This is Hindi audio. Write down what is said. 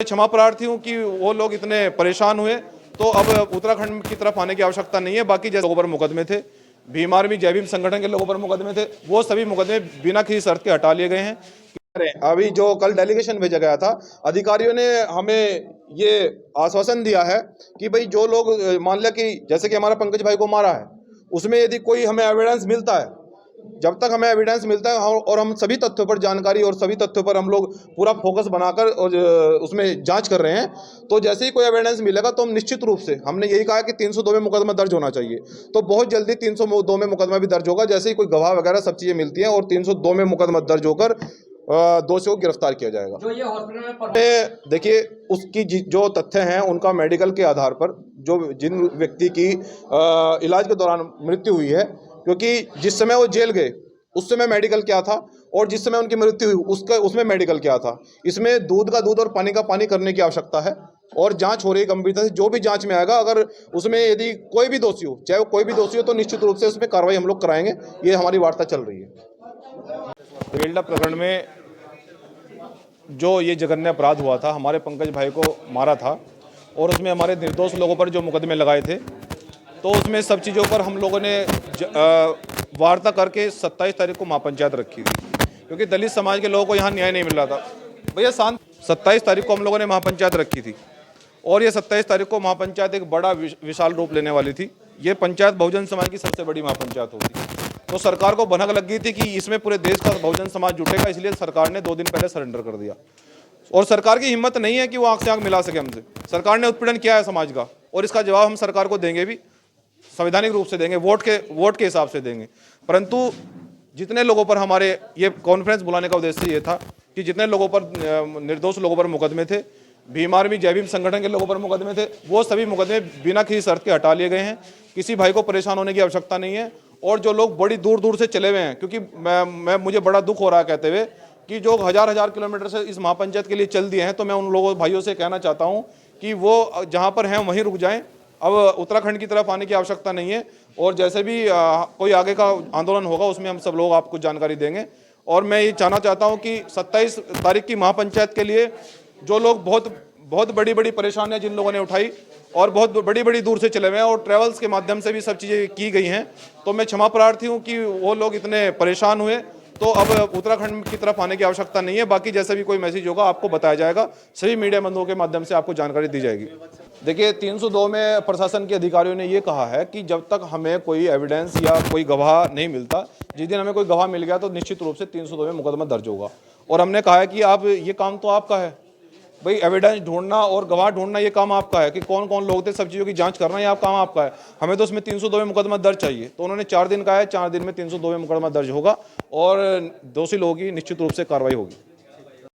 क्षमा प्रार्थी हूँ कि वो लोग इतने परेशान हुए, तो अब उत्तराखंड की तरफ आने की आवश्यकता नहीं है। बाकी जैसे लोगों पर मुकदमे थे, भीम आर्मी जय भीम संगठन के लोगों पर मुकदमे थे, वो सभी मुकदमे बिना किसी शर्त के हटा लिए गए हैं। अभी जो कल डेलीगेशन भेजा गया था, अधिकारियों ने हमें ये आश्वासन दिया है कि भाई जो लोग मान लिया कि जैसे कि हमारा पंकज भाई को मारा है, उसमें यदि कोई हमें एविडेंस मिलता है, जब तक हमें एविडेंस मिलता है और हम सभी तथ्यों पर जानकारी और सभी तथ्यों पर हम लोग पूरा फोकस बनाकर और उसमें जांच कर रहे हैं, तो जैसे ही कोई एविडेंस मिलेगा तो हम निश्चित रूप से, हमने यही कहा कि 302 में मुकदमा दर्ज होना चाहिए, तो बहुत जल्दी 302 में मुकदमा भी दर्ज होगा। जैसे ही कोई गवाह वगैरह सब चीज़ें मिलती हैं और 302 में मुकदमा दर्ज होकर दोषियों को गिरफ्तार किया जाएगा। जो ये हॉस्पिटल में देखिए, उसकी जो तथ्य हैं उनका मेडिकल के आधार पर, जो जिन व्यक्ति की इलाज के दौरान मृत्यु हुई है, क्योंकि जिस समय वो जेल गए उस समय मेडिकल क्या था और जिस समय उनकी मृत्यु हुई उसमें मेडिकल क्या था, इसमें दूध का दूध और पानी का पानी करने की आवश्यकता है। और जांच हो रही है गंभीरता से, जो भी जांच में आएगा, अगर उसमें यदि कोई भी दोषी हो, चाहे वो कोई भी दोषी हो, तो निश्चित रूप से उसमें कार्रवाई हम लोग कराएंगे। ये हमारी वार्ता चल रही है। बेलडा प्रकरण में जो ये जघन्य अपराध हुआ था, हमारे पंकज भाई को मारा था और उसमें हमारे निर्दोष लोगों पर जो मुकदमे लगाए थे, तो उसमें सब चीज़ों पर हम लोगों ने वार्ता करके 27 तारीख को महापंचायत रखी थी, क्योंकि दलित समाज के लोगों को यहाँ न्याय नहीं मिल रहा था। भैया शांत 27 तारीख को हम लोगों ने महापंचायत रखी थी और ये 27 तारीख को महापंचायत एक बड़ा विशाल रूप लेने वाली थी। ये पंचायत बहुजन समाज की सबसे बड़ी महापंचायत होगी। तो सरकार को भनक लग गई थी कि इसमें पूरे देश का बहुजन समाज जुटेगा, इसलिए सरकार ने 2 दिन पहले सरेंडर कर दिया। और सरकार की हिम्मत नहीं है कि वो आंख से आंख मिला सके हमसे। सरकार ने उत्पीड़न किया है समाज का और इसका जवाब हम सरकार को देंगे भी, संवैधानिक रूप से देंगे, वोट के हिसाब से देंगे। परंतु जितने लोगों पर हमारे ये कॉन्फ्रेंस बुलाने का उद्देश्य ये था कि जितने लोगों पर निर्दोष लोगों पर मुकदमे थे, भीम आर्मी जय भीम संगठन के लोगों पर मुकदमे थे, वो सभी मुकदमे बिना किसी शर्त के हटा लिए गए हैं। किसी भाई को परेशान होने की आवश्यकता नहीं है। और जो लोग बड़ी दूर दूर से चले हुए हैं, क्योंकि मुझे बड़ा दुख हो रहा है कहते हुए कि जो हजार किलोमीटर से इस महापंचायत के लिए चल दिए हैं, तो मैं उन लोगों भाइयों से कहना चाहता हूँ कि वो जहाँ पर हैं वहीं रुक जाएं। अब उत्तराखंड की तरफ आने की आवश्यकता नहीं है और जैसे भी कोई आगे का आंदोलन होगा उसमें हम सब लोग आपको जानकारी देंगे। और मैं ये कहना चाहता हूँ कि 27 तारीख की महापंचायत के लिए जो लोग बहुत बड़ी बड़ी परेशानियां जिन लोगों ने उठाई और बहुत बड़ी दूर से चले हुए हैं और ट्रेवल्स के माध्यम से भी सब चीज़ें की गई हैं, तो मैं क्षमा प्रार्थी हूँ कि वो लोग इतने परेशान हुए, तो अब उत्तराखंड की तरफ आने की आवश्यकता नहीं है। बाकी जैसे भी कोई मैसेज होगा आपको बताया जाएगा, सभी मीडिया बंधुओं के माध्यम से आपको जानकारी दी जाएगी। देखिए, 302 में प्रशासन के अधिकारियों ने ये कहा है कि जब तक हमें कोई एविडेंस या कोई गवाह नहीं मिलता, जिस दिन हमें कोई गवाह मिल गया तो निश्चित रूप से 302 में मुकदमा दर्ज होगा। और हमने कहा है कि आप ये काम तो आपका है भाई, एविडेंस ढूंढना और गवाह ढूंढना ये काम आपका है कि कौन कौन लोग थे, सब चीज़ों की जांच करना, ये काम आपका है। हमें तो उसमें 302 में मुकदमा दर्ज चाहिए, तो उन्होंने 4 दिन कहा है, 4 दिन में 302 में मुकदमा दर्ज होगा और दोषी लोगों की निश्चित रूप से कार्रवाई होगी।